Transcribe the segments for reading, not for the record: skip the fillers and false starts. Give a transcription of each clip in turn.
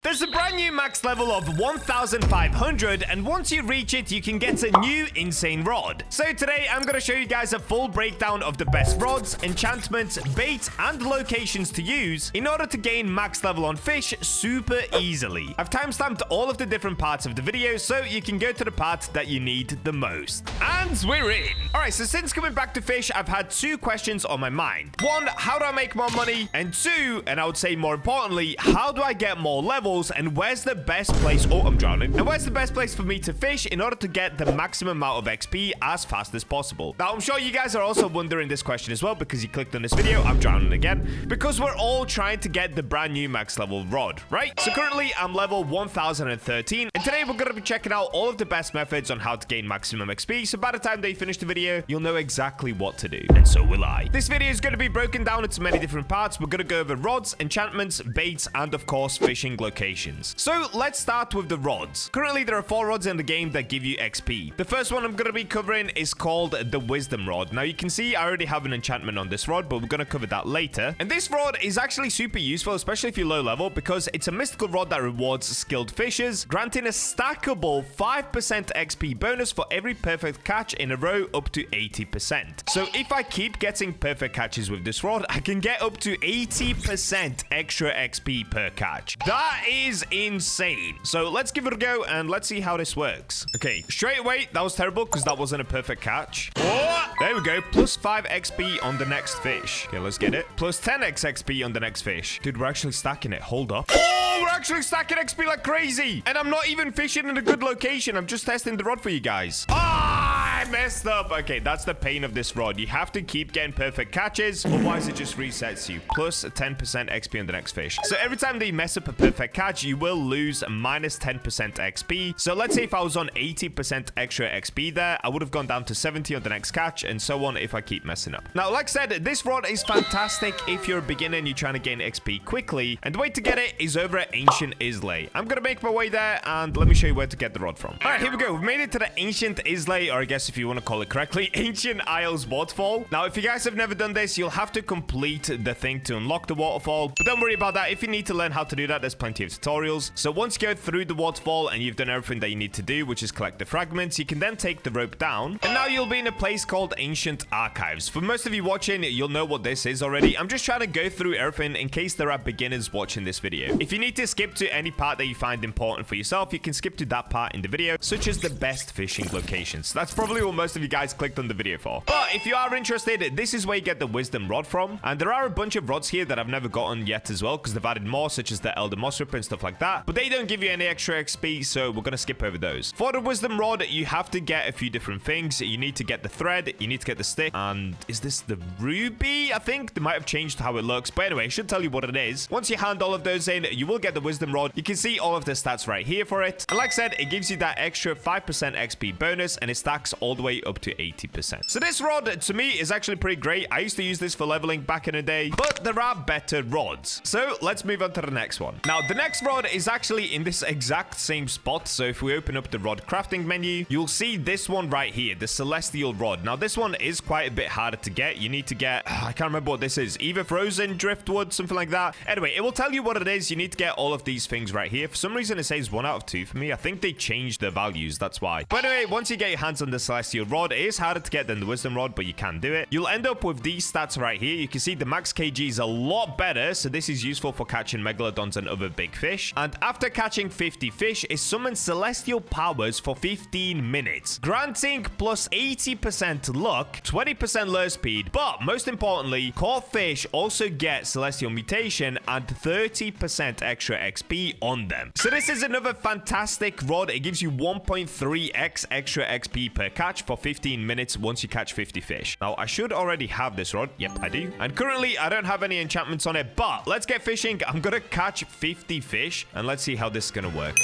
There's a brand new max level of 1,500, and once you reach it, you can get a new insane rod. So today, I'm going to show you guys a full breakdown of the best rods, enchantments, baits, and locations to use in order to gain max level on fish super easily. I've timestamped all of the different parts of the video, so you can go to the part that you need the most. And we're in! Alright, so since coming back to fish, I've had two questions on my mind. One, how do I make more money? And two, and I would say more importantly, how do I get more levels? And where's the best place? Oh, I'm drowning. And where's the best place for me to fish in order to get the maximum amount of XP as fast as possible? Now, I'm sure you guys are also wondering this question as well because you clicked on this video. I'm drowning again because we're all trying to get the brand new max level rod, right? So currently, I'm level 1013, and today we're going to be checking out all of the best methods on how to gain maximum XP. So by the time that you finish the video, you'll know exactly what to do, and so will I. This video is going to be broken down into many different parts. We're going to go over rods, enchantments, baits, and of course, fishing locations. So let's start with the rods. Currently, there are 4 rods in the game that give you XP. The first one I'm going to be covering is called the Wisdom Rod. Now, you can see I already have an enchantment on this rod, but we're going to cover that later. And this rod is actually super useful, especially if you're low level, because it's a mystical rod that rewards skilled fishers, granting a stackable 5% XP bonus for every perfect catch in a row up to 80%. So if I keep getting perfect catches with this rod, I can get up to 80% extra XP per catch. That is insane. So let's give it a go and let's see how this works. Okay, straight away, that was terrible because that wasn't a perfect catch. Oh, there we go. Plus 5 XP on the next fish. Okay, let's get it. Plus 10x XP on the next fish. Dude, we're actually stacking it. Hold up. Oh, we're actually stacking XP like crazy. And I'm not even fishing in a good location. I'm just testing the rod for you guys. I messed up. Okay, that's the pain of this rod. You have to keep getting perfect catches, otherwise it just resets you. Plus 10% XP on the next fish. So every time that you mess up a perfect catch, you will lose minus 10% XP. So let's say if I was on 80% extra XP there, I would have gone down to 70 on the next catch, and so on if I keep messing up. Now, like I said, this rod is fantastic if you're a beginner and you're trying to gain XP quickly, and the way to get it is over at Ancient Islay. I'm gonna make my way there, and let me show you where to get the rod from. All right, here we go. We've made it to the Ancient Islay, or I guess if you want to call it correctly, Ancient Isles waterfall. Now, if you guys have never done this, you'll have to complete the thing to unlock the waterfall, but don't worry about that. If you need to learn how to do that, there's plenty of tutorials. So once you go through the waterfall and you've done everything that you need to do, which is collect the fragments, you can then take the rope down, and now you'll be in a place called Ancient Archives. For most of you watching, you'll know what this is already. I'm just trying to go through everything in case there are beginners watching this video. If you need to skip to any part that you find important for yourself, you can skip to that part in the video, such as the best fishing locations. That's probably what most of you guys clicked on the video for. But if you are interested, this is where you get the Wisdom Rod from, and there are a bunch of rods here that I've never gotten yet as well, because they've added more, such as the Elder Moss Ripper and stuff like that, but they don't give you any extra XP, so we're gonna skip over those. For the Wisdom Rod, you have to get a few different things. You need to get the thread, you need to get the stick, and is this the ruby? I think they might have changed how it looks, but anyway, it should tell you what it is. Once you hand all of those in, you will get the Wisdom Rod. You can see all of the stats right here for it, and like I said, it gives you that extra 5% XP bonus, and it stacks all the way up to 80%. So this rod, to me, is actually pretty great. I used to use this for leveling back in the day, but there are better rods. So let's move on to the next one. Now, the next rod is actually in this exact same spot. So if we open up the rod crafting menu, you'll see this one right here, the Celestial Rod. Now, this one is quite a bit harder to get. You need to get, I can't remember what this is, either frozen driftwood, something like that. Anyway, it will tell you what it is. You need to get all of these things right here. For some reason, it says 1 out of 2 for me. I think they changed the values, that's why. But anyway, once you get your hands on the Celestial Rod, it is harder to get than the Wisdom Rod, but you can do it. You'll end up with these stats right here. You can see the max kg is a lot better, so this is useful for catching megalodons and other big fish. And after catching 50 fish, it summons celestial powers for 15 minutes, granting plus 80% luck, 20% lure speed, but most importantly, caught fish also get celestial mutation and 30% extra XP on them. So this is another fantastic rod. It gives you 1.3x extra XP per catch for 15 minutes once you catch 50 fish. Now, I should already have this rod. Yep, I do. And currently, I don't have any enchantments on it, but let's get fishing. I'm gonna catch 50 fish, and let's see how this is gonna work.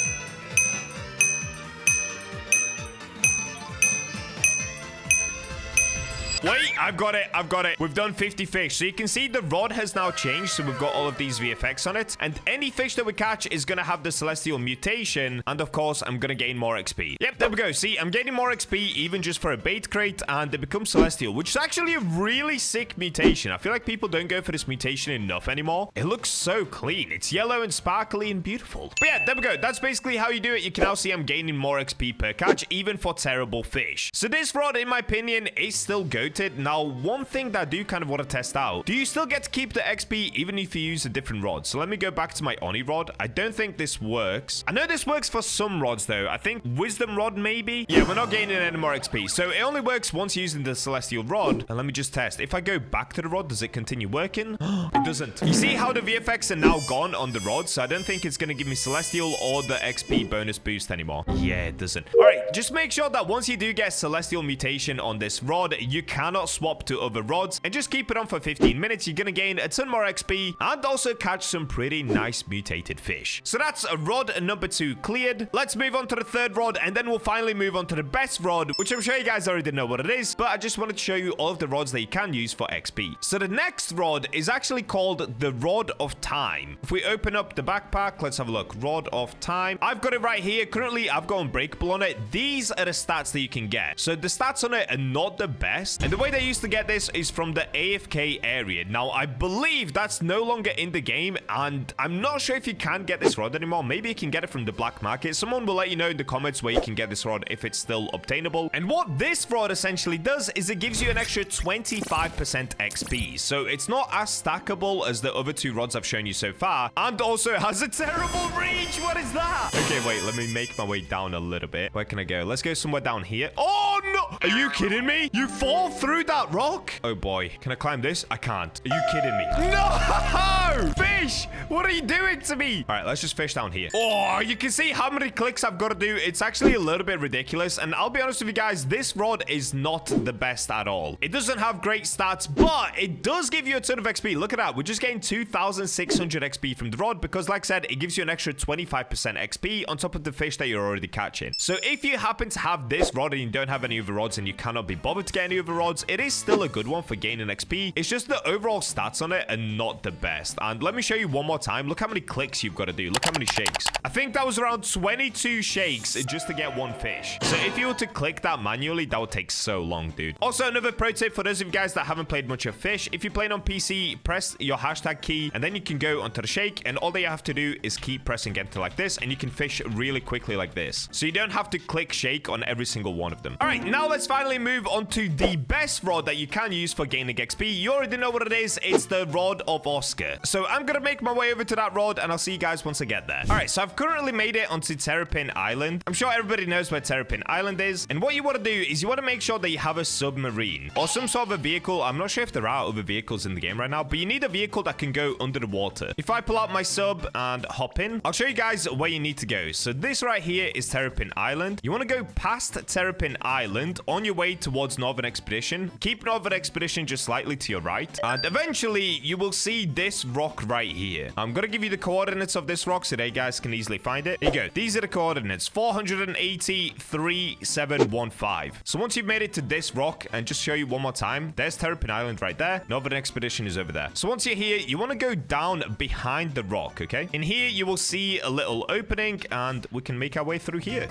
Wait, I've got it. I've got it. We've done 50 fish. So you can see the rod has now changed. So we've got all of these VFX on it. And any fish that we catch is going to have the celestial mutation. And of course, I'm going to gain more XP. Yep, there we go. See, I'm getting more XP even just for a bait crate. And they become celestial, which is actually a really sick mutation. I feel like people don't go for this mutation enough anymore. It looks so clean. It's yellow and sparkly and beautiful. But yeah, there we go. That's basically how you do it. You can now see I'm gaining more XP per catch, even for terrible fish. So this rod, in my opinion, is still goated. Now, one thing that I do kind of want to test out, do you still get to keep the XP even if you use a different rod? So let me go back to my Oni rod. I don't think this works. I know this works for some rods though. I think Wisdom rod maybe. Yeah, we're not gaining any more XP. So it only works once using the celestial rod. And let me just test. If I go back to the rod, does it continue working? It doesn't. You see how the VFX are now gone on the rod? So I don't think it's going to give me celestial or the XP bonus boost anymore. Yeah, it doesn't. All right, just make sure that once you do get celestial mutation on this rod, you cannot swap to other rods and just keep it on for 15 minutes. You're going to gain a ton more XP and also catch some pretty nice mutated fish. So that's rod number 2 cleared. Let's move on to the third rod and then we'll finally move on to the best rod, which I'm sure you guys already know what it is, but I just wanted to show you all of the rods that you can use for XP. So the next rod is actually called the Rod of Time. If we open up the backpack, let's have a look. Rod of Time. I've got it right here. Currently, I've got Unbreakable on it. These are the stats that you can get. So the stats on it are not the best. And the way they used to get this is from the AFK area. Now, I believe that's no longer in the game. And I'm not sure if you can get this rod anymore. Maybe you can get it from the black market. Someone will let you know in the comments where you can get this rod if it's still obtainable. And what this rod essentially does is it gives you an extra 25% XP. So it's not as stackable as the other 2 rods I've shown you so far. And also it has a terrible reach. What is that? Okay, wait. Let me make my way down a little bit. Where can I go? Let's go somewhere down here. Oh, no. Are you kidding me? You fall through that rock? Oh, boy. Can I climb this? I can't. Are you kidding me? No! Fish! What are you doing to me? All right, let's just fish down here. Oh, you can see how many clicks I've got to do. It's actually a little bit ridiculous. And I'll be honest with you guys, this rod is not the best at all. It doesn't have great stats, but it does give you a ton of XP. Look at that. We just gained 2,600 XP from the rod because, like I said, it gives you an extra 25% XP on top of the fish that you're already catching. So if you happen to have this rod and you don't have any other rods and you cannot be bothered to get any other rods, it is still a good one for gaining XP. It's just the overall stats on it are not the best. And let me show you one more time. Look how many clicks you've got to do. Look how many shakes. I think that was around 22 shakes just to get one fish. So if you were to click that manually, that would take so long, dude. Also, another pro tip for those of you guys that haven't played much of Fish, if you're playing on PC, press your hashtag key and then you can go onto the shake, and all that you have to do is keep pressing enter like this and you can fish really quickly like this. So you don't have to click shake on every single one of them. All right, now let's finally move on to the best rod that you can use for gaining XP. You already know what it is. It's the Rod of Oscar. So I'm gonna make my way over to that rod and I'll see you guys once I get there. All right, so I've currently made it onto Terrapin Island. I'm sure everybody knows where Terrapin Island is, and what you want to do is you want to make sure that you have a submarine or some sort of a vehicle. I'm not sure if there are other vehicles in the game right now, but you need a vehicle that can go under the water. If I pull out my sub and hop in, I'll show you guys where you need to go. So this right here is Terrapin Island. You want to go past Terrapin Island on your way towards Northern Expedition. Keep Northern Expedition just slightly to your right, and eventually you will see this rock right here. I'm gonna give you the coordinates of this rock so that you guys can easily find it. Here you go. These are the coordinates: 480.3715. So once you've made it to this rock, and just show you one more time, there's Terrapin Island right there. Northern Expedition is over there. So once you're here, you want to go down behind the rock, okay? In here, you will see a little opening, and we can make our way through here.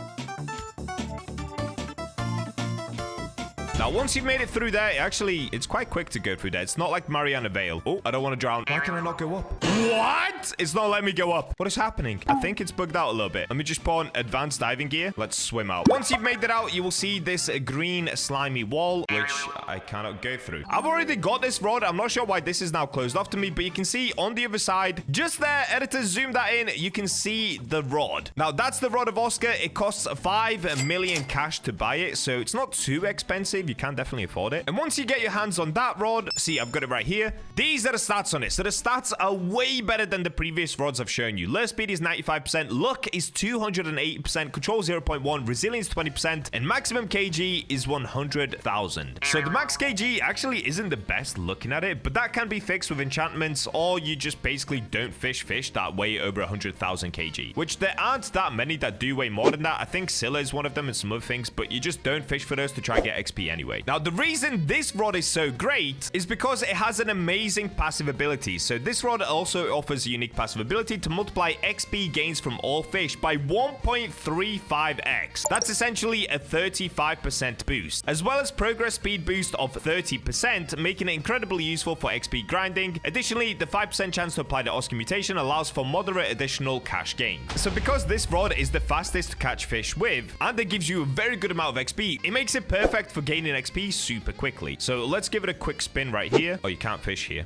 Now, once you've made it through there, it's quite quick to go through there. It's not like Mariana Vale. Oh, I don't want to drown. Why can I not go up? What? It's not letting me go up. What is happening? I think it's bugged out a little bit. Let me just put on advanced diving gear. Let's swim out. Once you've made it out, you will see this green slimy wall, which I cannot go through. I've already got this rod. I'm not sure why this is now closed off to me, but you can see on the other side, just there, editor, zoom that in, you can see the rod. Now, that's the Rod of Oscar. It costs 5 million cash to buy it, so it's not too expensive. You can definitely afford it. And once you get your hands on that rod, see, I've got it right here. These are the stats on it. So the stats are way better than the previous rods I've shown you. Lure speed is 95%, luck is 280%, control 0.1, resilience 20%, and maximum kg is 100,000. So the max kg actually isn't the best looking at it, but that can be fixed with enchantments, or you just basically don't fish that weigh over 100,000 kg, which there aren't that many that do weigh more than that. I think Scylla is one of them and some other things, but you just don't fish for those to try and get XP anyway. anyway. Now, the reason this rod is so great is because it has an amazing passive ability. So this rod also offers a unique passive ability to multiply XP gains from all fish by 1.35x. That's essentially a 35% boost, as well as progress speed boost of 30%, making it incredibly useful for XP grinding. Additionally, the 5% chance to apply the Oscar mutation allows for moderate additional cash gain. So because this rod is the fastest to catch fish with, and it gives you a very good amount of XP, it makes it perfect for gaining XP super quickly. So let's give it a quick spin right here. Oh, you can't fish here.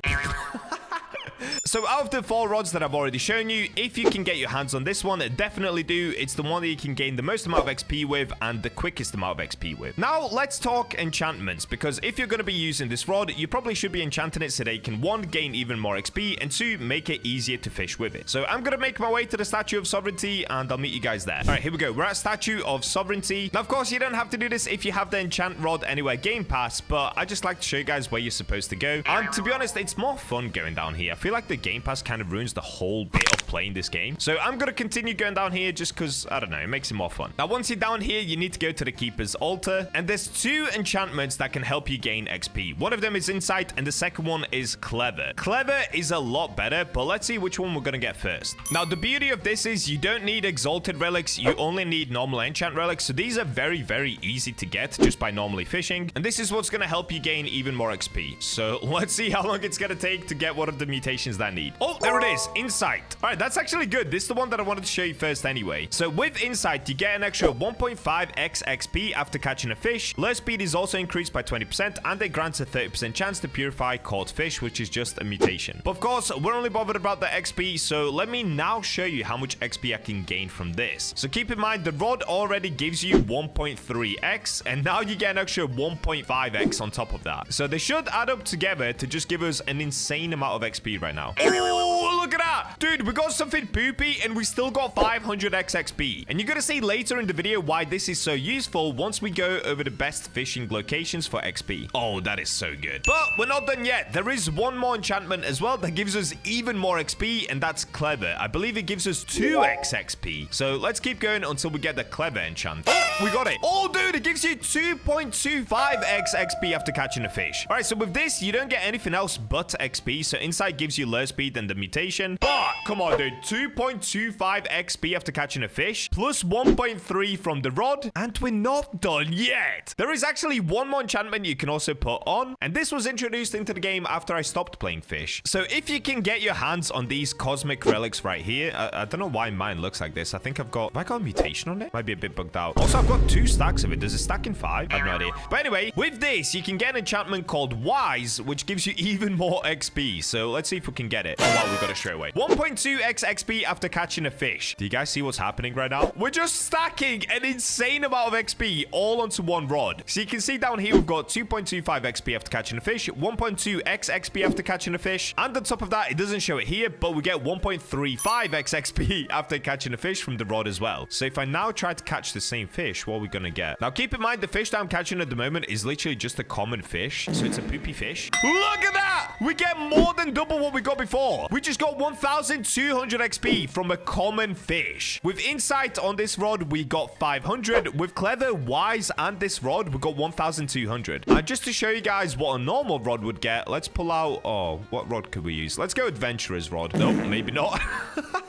So out of the 4 rods that I've already shown you, if you can get your hands on this one, definitely do. It's the one that you can gain the most amount of XP with and the quickest amount of XP with. Now, let's talk enchantments, because if you're going to be using this rod, you probably should be enchanting it so that you can 1, gain even more XP, and 2, make it easier to fish with it. So I'm going to make my way to the Statue of Sovereignty, and I'll meet you guys there. All right, here we go. We're at Statue of Sovereignty. Now, of course, you don't have to do this if you have the Enchant Rod Anywhere Game Pass, but I just like to show you guys where you're supposed to go. And to be honest, it's more fun going down here. I feel like the Game Pass kind of ruins the whole bit of playing this game. So I'm going to continue going down here just because, I don't know, it makes it more fun. Now, once you're down here, you need to go to the Keeper's Altar. And there's 2 enchantments that can help you gain XP. One of them is Insight, and the second one is Clever. Clever is a lot better, but let's see which one we're going to get first. Now, the beauty of this is you don't need Exalted Relics. You only need normal Enchant Relics. So these are very, very easy to get just by normally fishing. And this is what's going to help you gain even more XP. So let's see how long it's going to take to get one of the mutations that I need. Oh, there it is. Insight. All right, that's actually good. This is the one that I wanted to show you first anyway. So with Insight, you get an extra 1.5x XP after catching a fish. Lure speed is also increased by 20%, and it grants a 30% chance to purify caught fish, which is just a mutation. But of course, we're only bothered about the XP, so let me now show you how much XP I can gain from this. So keep in mind, the rod already gives you 1.3x, and now you get an extra 1.5x on top of that. So they should add up together to just give us an insane amount of XP right now. Oh, look at that. Dude, we got something poopy, and we still got 500x XP. And you're going to see later in the video why this is so useful once we go over the best fishing locations for XP. Oh, that is so good. But we're not done yet. There is one more enchantment as well that gives us even more XP, and that's Clever. I believe it gives us 2x XP. So let's keep going until we get the Clever enchant. Oh, we got it. Oh, dude, it gives you 2.25x XP after catching a fish. All right, so with this, you don't get anything else but XP. So Insight gives you lure speed and the mutation. But come on, dude, 2.25 XP after catching a fish, plus 1.3 from the rod, and we're not done yet. There is actually one more enchantment you can also put on, and this was introduced into the game after I stopped playing fish. So if you can get your hands on these cosmic relics right here, I don't know why mine looks like this. I think have I got a mutation on it? Might be a bit bugged out. Also, I've got 2 stacks of it. Does it stack in 5? I have no idea. But anyway, with this, you can get an enchantment called Wise, which gives you even more XP. So let's see if we can get it. Oh, wow, we got it straight away. 1.2x XP after catching a fish. Do you guys see what's happening right now? We're just stacking an insane amount of XP all onto one rod. So you can see down here, we've got 2.25 XP after catching a fish, 1.2x XP after catching a fish, and on top of that, it doesn't show it here, but we get 1.35x XP after catching a fish from the rod as well. So if I now try to catch the same fish, what are we gonna get? Now keep in mind, the fish that I'm catching at the moment is literally just a common fish, so it's a poopy fish. Look at that! We get more than double what we got before. We just got 1,200 XP from a common fish. With Insight on this rod, we got 500. With Clever, Wise, and this rod, we got 1,200. And just to show you guys what a normal rod would get, let's pull out... Oh, what rod could we use? Let's go Adventurer's rod. Nope, maybe not.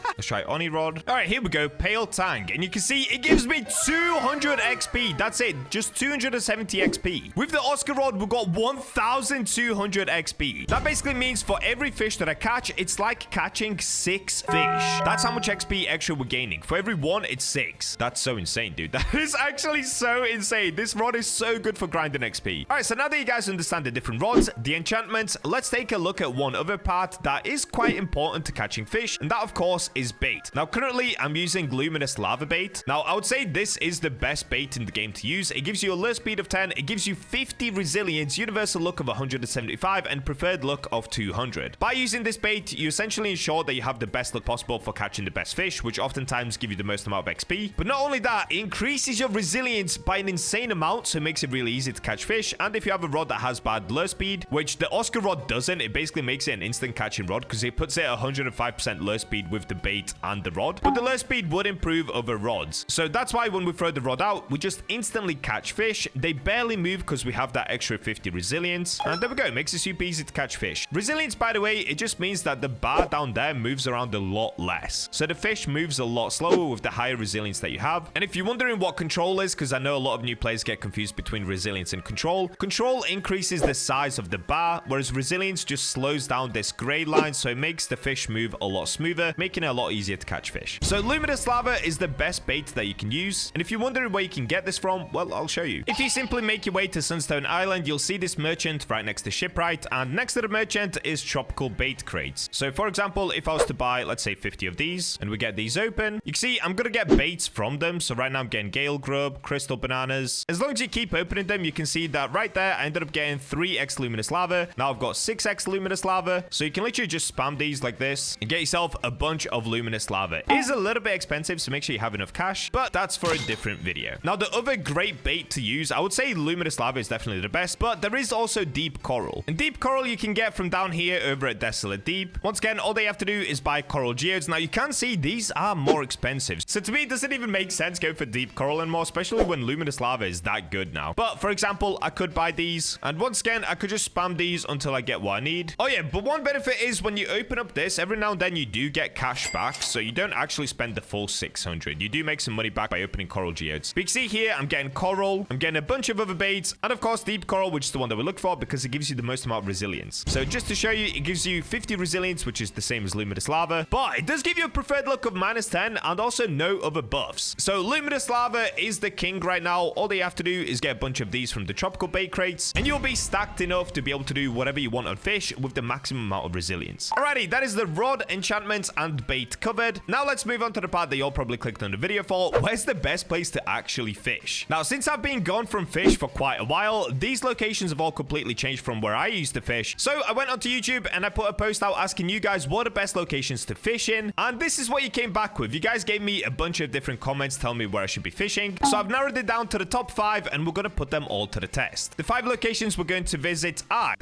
Let's try Oni rod. All right, here we go. Pale Tang. And you can see it gives me 200 XP. That's it. Just 270 XP. With the Oscar rod, we got 1,200 XP. That basically means for every fish that I catch, it's like catching 6 fish. That's how much XP extra we're gaining. For every 1, it's 6. That's so insane, dude. That is actually so insane. This rod is so good for grinding XP. All right, so now that you guys understand the different rods, the enchantments, let's take a look at one other part that is quite important to catching fish, and that, of course, is bait. Now, currently, I'm using Luminous Lava Bait. Now, I would say this is the best bait in the game to use. It gives you a lure speed of 10, it gives you 50 resilience, universal luck of 175, and preferred luck of 200. By using this bait, you essentially ensure that you have the best luck possible for catching the best fish, which oftentimes give you the most amount of XP. But not only that, it increases your resilience by an insane amount, so it makes it really easy to catch fish. And if you have a rod that has bad lure speed, which the Oscar rod doesn't, it basically makes it an instant catching rod because it puts it at 105% lure speed with the bait bait and the rod, but the lure speed would improve over rods. So that's why when we throw the rod out, we just instantly catch fish. They barely move because we have that extra 50 resilience. And there we go. It makes it super easy to catch fish. Resilience, by the way, it just means that the bar down there moves around a lot less. So the fish moves a lot slower with the higher resilience that you have. And if you're wondering what control is, because I know a lot of new players get confused between resilience and control, control increases the size of the bar, whereas resilience just slows down this gray line, so it makes the fish move a lot smoother, making it a lot easier to catch fish. So luminous lava is the best bait that you can use. And if you're wondering where you can get this from, well, I'll show you. If you simply make your way to Sunstone Island, you'll see this merchant right next to Shipwright, and next to the merchant is tropical bait crates. So for example, if I was to buy, let's say 50 of these, and we get these open, you can see I'm gonna get baits from them. So right now I'm getting gale grub, crystal bananas. As long as you keep opening them, you can see that right there I ended up getting 3x luminous lava. Now I've got 6x luminous lava. So you can literally just spam these like this and get yourself a bunch of luminous lava. It is a little bit expensive, so make sure you have enough cash, but that's for a different video. Now the other great bait to use, I would say luminous lava is definitely the best, but there is also deep coral. And deep coral you can get from down here over at Desolate Deep. Once again, all they have to do is buy coral geodes. Now you can see these are more expensive. So to me, it doesn't even make sense going for deep coral anymore, especially when luminous lava is that good now. But for example, I could buy these, and once again, I could just spam these until I get what I need. Oh yeah, but one benefit is when you open up this, every now and then you do get cash back, so you don't actually spend the full 600. You do make some money back by opening coral geodes. But you can see here, I'm getting coral, I'm getting a bunch of other baits, and of course deep coral, which is the one that we look for because it gives you the most amount of resilience. So just to show you, it gives you 50 resilience, which is the same as luminous lava, but it does give you a preferred look of -10 and also no other buffs. So luminous lava is the king right now. All you have to do is get a bunch of these from the tropical bait crates, and you'll be stacked enough to be able to do whatever you want on fish with the maximum amount of resilience. Alrighty, that is the rod, enchantments, and bait covered. Now let's move on to the part that you all probably clicked on the video for. Where's the best place to actually fish? Now, since I've been gone from fish for quite a while, these locations have all completely changed from where I used to fish. So I went onto YouTube and I put a post out asking you guys what are the best locations to fish in, and this is what you came back with. You guys gave me a bunch of different comments telling me where I should be fishing. So I've narrowed it down to the top 5, and we're going to put them all to the test. The 5 locations we're going to visit are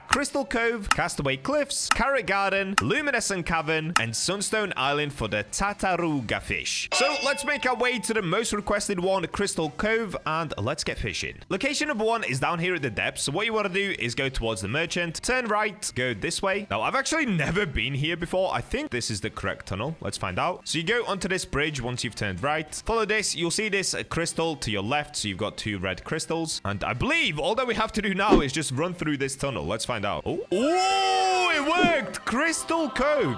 Crystal Cove, Castaway Cliffs, Carrot Garden, Luminescent Cavern, and Sunstone Island for the Tartaruga fish. So let's make our way to the most requested one, Crystal Cove, and let's get fishing. Location number 1 is down here at the depths. So what you want to do is go towards the merchant, turn right, go this way. Now, I've actually never been here before. I think this is the correct tunnel. Let's find out. So you go onto this bridge once you've turned right. Follow this. You'll see this crystal to your left. So you've got 2 red crystals. And I believe all that we have to do now is just run through this tunnel. Let's find out. Oh, it worked! Crystal Cove.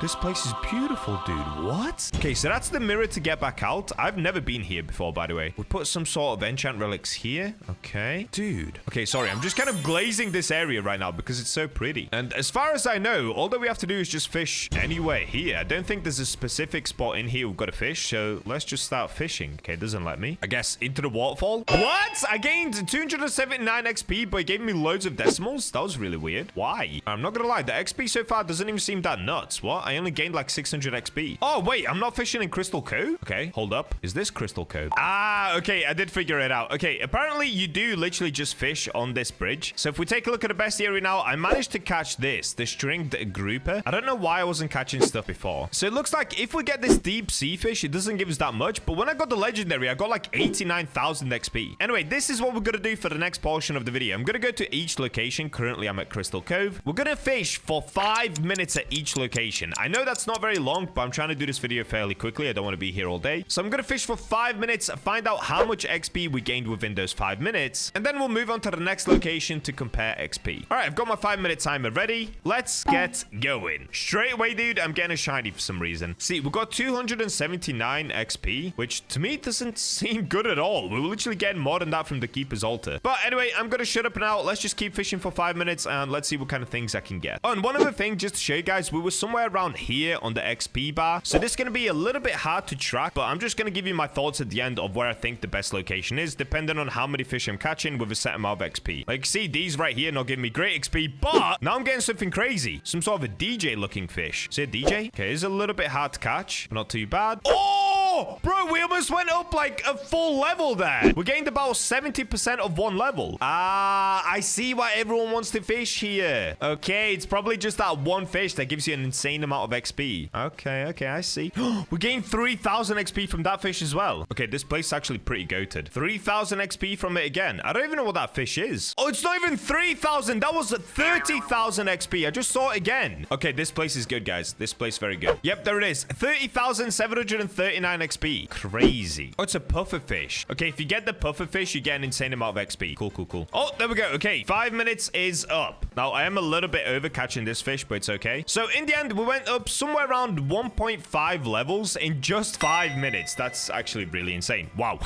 This place is beautiful, dude. What? Okay, so that's the mirror to get back out. I've never been here before, by the way. We put some sort of enchant relics here. Okay. Dude. Okay, sorry. I'm just kind of glazing this area right now because it's so pretty. And as far as I know, all that we have to do is just fish anywhere here. I don't think there's a specific spot in here we've got to fish, so let's just start fishing. Okay, it doesn't let me. I guess into the waterfall. What? I gained 279 XP, but it gave me loads of decimals? That was really weird. Why? I'm not gonna lie, the XP so far doesn't even seem that nuts. What? I only gained like 600 XP. Oh, wait, I'm not fishing in Crystal Cove? Okay, hold up. Is this Crystal Cove? Ah, okay, I did figure it out. Okay, apparently you do literally just fish on this bridge. So if we take a look at the best area now, I managed to catch this, the stringed grouper. I don't know why I wasn't catching stuff before. So it looks like if we get this deep sea fish, it doesn't give us that much, but when I got the legendary, I got like 89,000 XP. Anyway, this is what we're gonna do for the next portion of the video. I'm gonna go to each location. Currently, I'm at Crystal Cove. We're gonna fish for 5 minutes at each location. I know that's not very long, but I'm trying to do this video fairly quickly. I don't want to be here all day. So I'm gonna fish for 5 minutes, find out how much XP we gained within those 5 minutes, and then we'll move on to the next location to compare XP. All right, I've got my 5-minute timer ready. Let's get going. Straight away, dude, I'm getting a shiny for some reason. See, we've got 279 XP, which to me doesn't seem good at all. We were literally getting more than that from the Keeper's Altar. But anyway, I'm gonna shut up now. Let's just keep fishing for 5 minutes and let's see what kind of things I can get. Oh, and one other thing, just to show you guys, we were somewhere around here on the XP bar. So this is gonna be a little bit hard to track, but I'm just gonna give you my thoughts at the end of where I think the best location is, depending on how many fish I'm catching with a set amount of XP. Like, see, these right here not giving me great XP, but now I'm getting something crazy. Some sort of a DJ looking fish. Is it a DJ? Okay, it's a little bit hard to catch, but not too bad. Oh! Oh, bro, we almost went up like a full level there. We gained about 70% of one level. Ah, I see why everyone wants to fish here. Okay, it's probably just that one fish that gives you an insane amount of XP. Okay, I see. We gained 3,000 XP from that fish as well. Okay, this place is actually pretty goated. 3,000 XP from it again. I don't even know what that fish is. Oh, it's not even 3,000. That was 30,000 XP. I just saw it again. Okay, this place is good, guys. This place very good. Yep, there it is. 30,739 XP. Crazy. Oh, it's a puffer fish. Okay, if you get the puffer fish, you get an insane amount of XP. Cool. Oh, there we go. Okay, 5 minutes is up. Now, I am a little bit over catching this fish, but it's okay. So, in the end, we went up somewhere around 1.5 levels in just 5 minutes. That's actually really insane. Wow.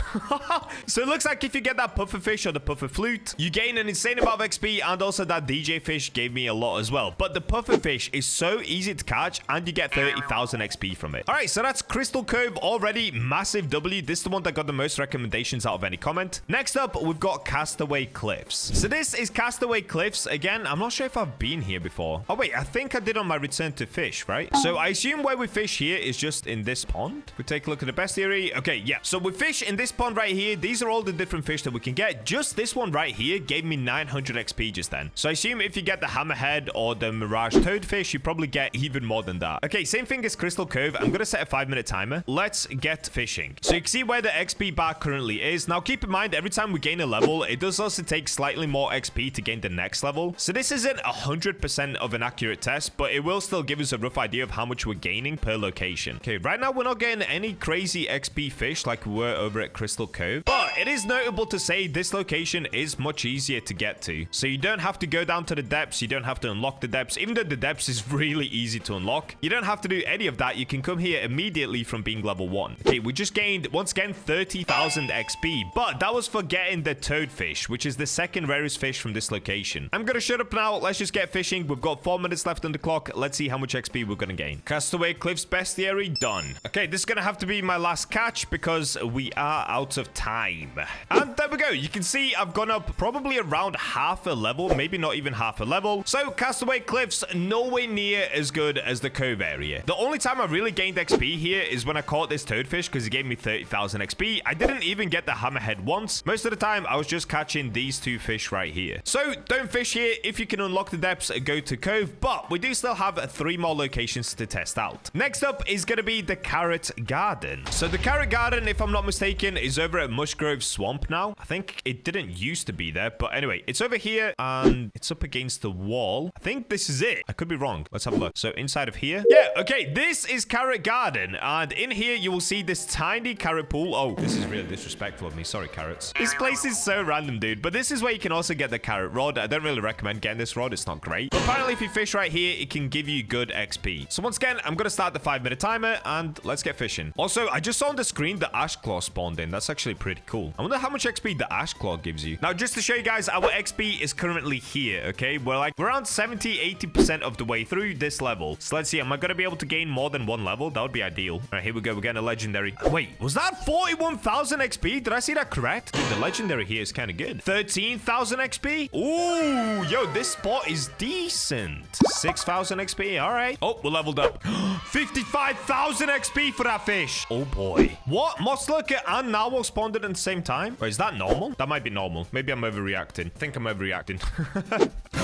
So, it looks like if you get that puffer fish or the puffer flute, you gain an insane amount of XP, and also that DJ fish gave me a lot as well. But the puffer fish is so easy to catch, and you get 30,000 XP from it. All right, so that's Crystal Cove already. Massive W. This is the one that got the most recommendations out of any comment. Next up, we've got Castaway Cliffs. So this is Castaway Cliffs. Again, I'm not sure if I've been here before. Oh, wait, I think I did on my return to fish, right? So I assume where we fish here is just in this pond. We take a look at the bestiary. Okay, yeah. So we fish in this pond right here. These are all the different fish that we can get. Just this one right here gave me 900 XP just then. So I assume if you get the hammerhead or the mirage toadfish, you probably get even more than that. Okay, same thing as Crystal Cove. I'm going to set a 5-minute timer. Let's get fishing. So you can see where the XP bar currently is. Now, keep in mind, every time we gain a level, it does also take slightly more XP to gain the next level. So this isn't 100% of an accurate test, but it will still give us a rough idea of how much we're gaining per location. Okay, right now we're not getting any crazy XP fish like we were over at Crystal Cove, but it is notable to say this location is much easier to get to. So you don't have to go down to the depths. You don't have to unlock the depths. Even though the depths is really easy to unlock, you don't have to do any of that. You can come here immediately from being level 1. Okay, we just gained, once again, 30,000 XP, but that was for getting the toadfish, which is the second rarest fish from this location. I'm gonna shut up now. Let's just get fishing. We've got 4 minutes left on the clock. Let's see how much XP we're gonna gain. Castaway Cliffs bestiary done. Okay, this is gonna have to be my last catch because we are out of time. And there we go. You can see I've gone up probably around half a level, maybe not even half a level. So Castaway Cliffs, nowhere near as good as the Cove area. The only time I really gained XP here is when I caught this toadfish because it gave me 30,000 XP. I didn't even get the hammerhead once. Most of the time, I was just catching these two fish right here. So don't fish here. If you can unlock the depths, go to Cove, but we do still have 3 more locations to test out. Next up is going to be the Carrot Garden. So the Carrot Garden, if I'm not mistaken, is over at Mushgrove Swamp now. I think it didn't used to be there, but anyway, it's over here and it's up against the wall. I think this is it. I could be wrong. Let's have a look. So inside of here. Yeah, okay, this is Carrot Garden, and in here you will see this tiny carrot pool. Oh, this is really disrespectful of me. Sorry, carrots. This place is so random, dude, but this is where you can also get the carrot rod. I don't really recommend getting this rod. It's not great. But apparently, if you fish right here, it can give you good XP. So once again, I'm going to start the 5-minute timer, and let's get fishing. Also, I just saw on the screen the ash claw spawned in. That's actually pretty cool. I wonder how much XP the ash claw gives you. Now, just to show you guys, our XP is currently here, okay? We're around 70-80% of the way through this level. So let's see. Am I going to be able to gain more than one level? That would be ideal. All right, here we go. We're getting a legendary. Wait, was that 41,000 XP? Did I see that correct? Dude, the legendary here is kind of good. 13,000 XP? Ooh, yo, this spot is decent. 6,000 XP. All right. Oh, we're leveled up. 55,000 XP for that fish. Oh, boy. What? Moss Lurker and Narwhal spawned at the same time? Wait, is that normal? That might be normal. Maybe I'm overreacting. I think I'm overreacting.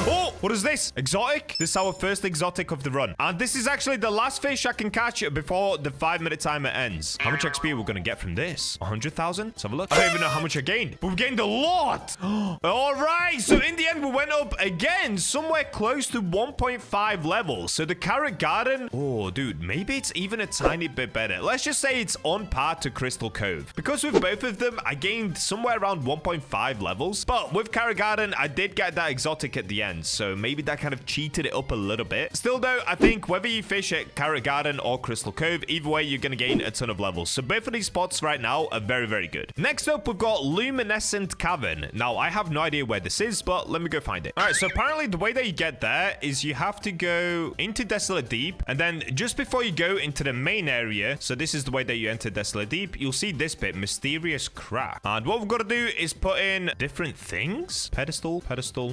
Oh, what is this? Exotic? This is our first exotic of the run. And this is actually the last fish I can catch before the 5-minute timer ends. How much XP are we going to get from this? 100,000? Let's have a look. I don't even know how much I gained, but we gained a lot. All right. So in the end, we went up again, somewhere close to 1.5 levels. So the Carrot Garden. Oh, dude, maybe it's even a tiny bit better. Let's just say it's on par to Crystal Cove. Because with both of them, I gained somewhere around 1.5 levels. But with Carrot Garden, I did get that exotic at the end. So maybe that kind of cheated it up a little bit. Still, though, I think whether you fish at Carrot Garden or Crystal Cove, either way, you're going to gain a ton of levels. So both of these spots right now are very, very good. Next up, we've got Luminescent Cavern. Now, I have no idea where this is, but let me go find it. All right, so apparently the way that you get there is you have to go into Desolate Deep, and then just before you go into the main area, so this is the way that you enter Desolate Deep, you'll see this bit, Mysterious Crack. And what we've got to do is put in different things. Pedestal.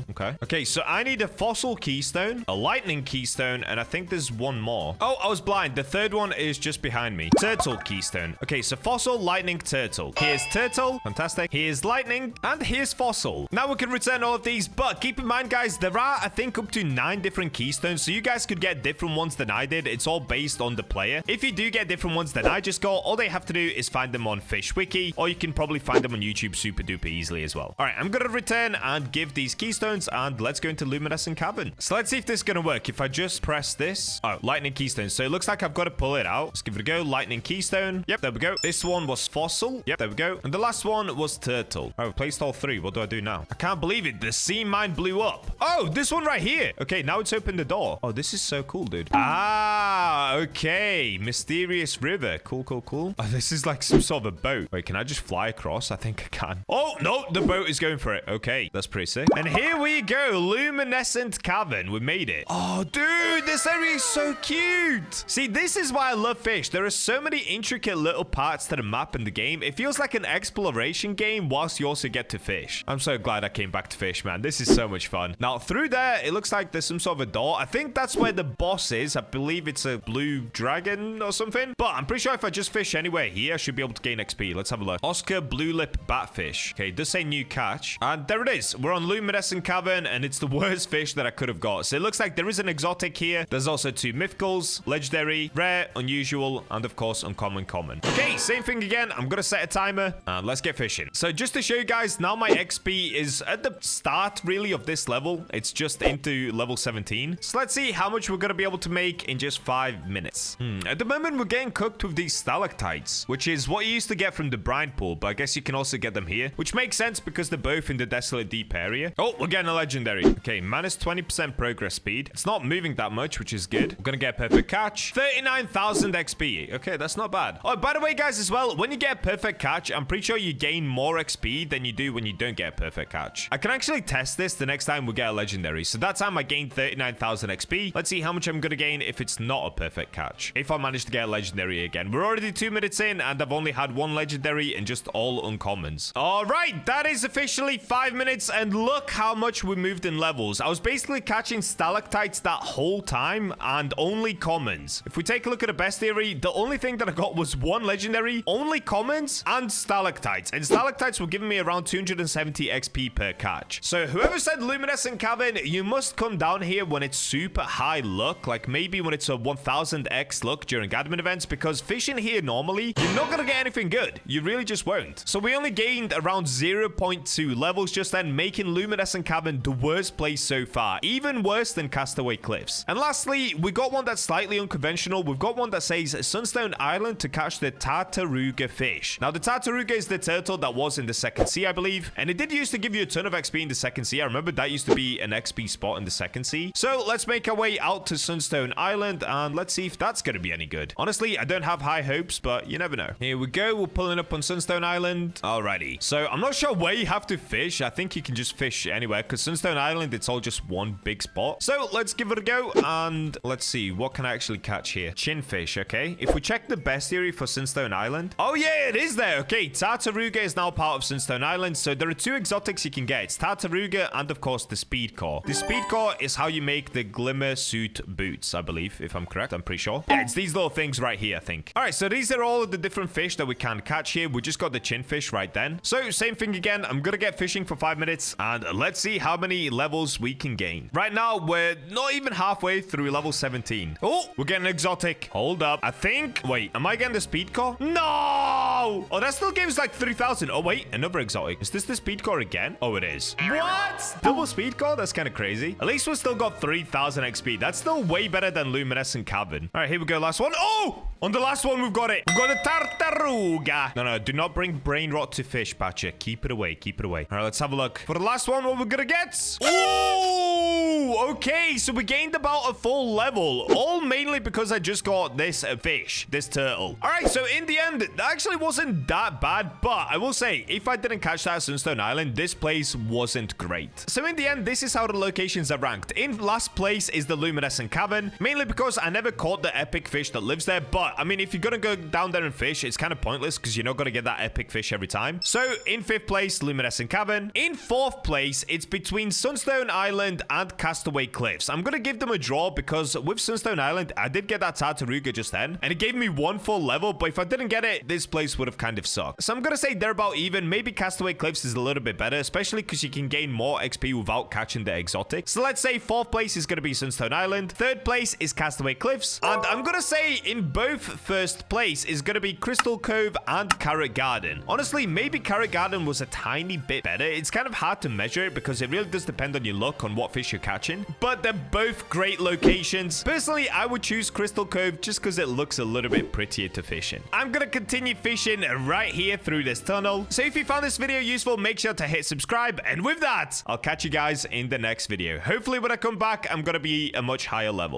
Okay. Okay, so I need a fossil keystone, a lightning keystone, and I think there's one more. Oh, I was blind. The third one is just behind me. Turtle keystone. Okay, so fossil, lightning, turtle. Here's turtle. Fantastic. Here's lightning, and here's fossil. Now we can return all of these, but keep in mind, guys, there are, I think, up to 9 different keystones, so you guys could get different ones than I did. It's all based on the player. If you do get different ones than I just got, all they have to do is find them on Fish Wiki, or you can probably find them on YouTube super duper easily as well. All right, I'm gonna return and give these keystones, and let's go into Luminescent Cavern. So let's see if this is gonna work. If I just press this, oh, lightning keystone. So it looks like I've got to pull it out. Let's give it a go. Lightning keystone. Yep, there we go. This one was fossil. Yep, there we go. And the last one was turtle. Oh, I've placed all 3. What do I do now? I can't believe it. The sea mine blew up. Oh, this one right here. Okay, now it's opened the door. Oh, this is so cool, dude. Ah, okay. Mysterious river. Cool, cool, cool. Oh, this is like some sort of a boat. Wait, can I just fly across? I think I can. Oh, no, the boat is going for it. Okay, that's pretty sick. And here we go. Luminescent Cavern. We made it. Oh, dude, this area is so cute. See, this is why I love Fish. There are so many intricate little parts to the map in the game. It feels like an exploration game whilst you also get to fish. I'm so glad I came back to Fish, man. This is so much fun. Now, through there, it looks like there's some sort of a door. I think that's where the boss is. I believe it's a blue dragon or something. But I'm pretty sure if I just fish anywhere here, I should be able to gain XP. Let's have a look. Oscar blue lip batfish. Okay, it does say new catch. And there it is. We're on Luminescent Cavern, and it's the worst fish that I could have got. So it looks like there is an exotic here. There's also 2 mythicals, legendary, rare, unusual, and of course, uncommon, common. Okay, same thing again. I'm gonna set a timer, and let's get fishing. So just to show you guys, now my XP is at the start, really, of this level. It's just into level 17. So let's see how much we're gonna be able to make in just 5 minutes. At the moment, we're getting cooked with these stalactites, which is what you used to get from the brine pool, but I guess you can also get them here, which makes sense because they're both in the desolate deep area. Oh, we're getting a legendary. Okay, minus 20% progress speed. It's not moving that much, which is good. We're gonna get perfect catch. 39,000 XP. Okay, that's not bad. Oh, by the way, guys, as well, when you get perfect catch, I'm pretty sure you gain more XP than you do when you don't get perfect catch. I can actually test this the next time we get a legendary. So that time I gained 39,000 XP. Let's see how much I'm gonna gain if it's not a perfect catch. If I manage to get a legendary again. We're already 2 minutes in, and I've only had 1 legendary and just all uncommons. All right, that is officially 5 minutes, and look how much we moved in levels. I was basically catching stalactites that whole time and only commons. If we take a look at the bestiary, the only thing that I got was 1 legendary, only commons, and stalactites. And stalactites were giving me around 270 XP per catch. So whoever said Luminescent Cavern, you must come down here when it's super high luck, like maybe when it's a 1000x luck during admin events, because fishing here normally, you're not gonna get anything good. You really just won't. So we only gained around 0.2 levels just then, making Luminescent Cavern the worst place so far, even worse than Castaway Cliffs. And lastly, we got one that's slightly unconventional. We've got one that says Sunstone Island to catch the Tartaruga fish. Now, the Tartaruga is the turtle that was in the second sea, I believe, and it did used to give you a ton of XP in the second sea. I remember that used to be an XP spot in the second sea. So let's make our way out to Sunstone Island, and let's see if that's going to be any good. Honestly, I don't have high hopes, but you never know. Here we go. We're pulling up on Sunstone Island. Alrighty. So I'm not sure where you have to fish. I think you can just fish anywhere, because Sunstone Island, it's all just one big spot. So let's give it a go, and let's see. What can I actually catch here? Chinfish, okay. If we check the bestiary for Sunstone Island. Oh, yeah, it is there. Okay, Tartaruga is now part of Sunstone Island, so there are 2 exotics you can get. It's Tartaruga and, of course, the Speed Core. The Speed Core is how you make the Glimmer Suit boots, I believe, if I'm correct. I'm pretty sure. Yeah, it's these little things right here, I think. All right, so these are all of the different fish that we can catch here. We just got the chinfish right then. So, same thing again. I'm gonna get fishing for 5 minutes, and let's see how many levels we can gain. Right now, we're not even halfway through level 17. Oh, we're getting exotic. Hold up. I think... Wait, am I getting the Speed Core? No! Oh, that still gives like 3,000. Oh, wait, another exotic. Is this the Speed Core again? Oh, it is. What? Double Speed Core? That's kind of crazy. At least we still got 3,000 XP. That's still way better than Luminescent Cavern. All right, here we go. Last one. Oh! On the last one, we've got it. We've got a Tartaruga. No, do not bring Brainrot to fish, Bacha. Keep it away. Keep it away. All right, let's have a look. For the last one, what we're gonna get? Oh! Okay, so we gained about a full level. All mainly because I just got this fish, this turtle. All right, so in the end, that actually wasn't that bad, but I will say, if I didn't catch that at Sunstone Island, this place wasn't great. So in the end, this is how the locations are ranked. In last place is the Luminescent Cavern, mainly because I never caught the epic fish that lives there, but I mean, if you're gonna go down there and fish, it's kind of pointless because you're not gonna get that epic fish every time. So in 5th place, Luminescent Cavern. In 4th place, it's between Sunstone Island and Castaway Castaway Cliffs. I'm gonna give them a draw because with Sunstone Island, I did get that Tartaruga just then, and it gave me one full level, but if I didn't get it, this place would have kind of sucked. So I'm gonna say they're about even. Maybe Castaway Cliffs is a little bit better, especially because you can gain more XP without catching the exotic. So let's say 4th place is gonna be Sunstone Island, 3rd place is Castaway Cliffs, and I'm gonna say in both 1st place is gonna be Crystal Cove and Carrot Garden. Honestly, maybe Carrot Garden was a tiny bit better. It's kind of hard to measure it because it really does depend on your luck on what fish you're catching, but they're both great locations. Personally, I would choose Crystal Cove just because it looks a little bit prettier to fish in. I'm gonna continue fishing right here through this tunnel. So if you found this video useful, make sure to hit subscribe, and with that, I'll catch you guys in the next video. Hopefully when I come back, I'm gonna be a much higher level.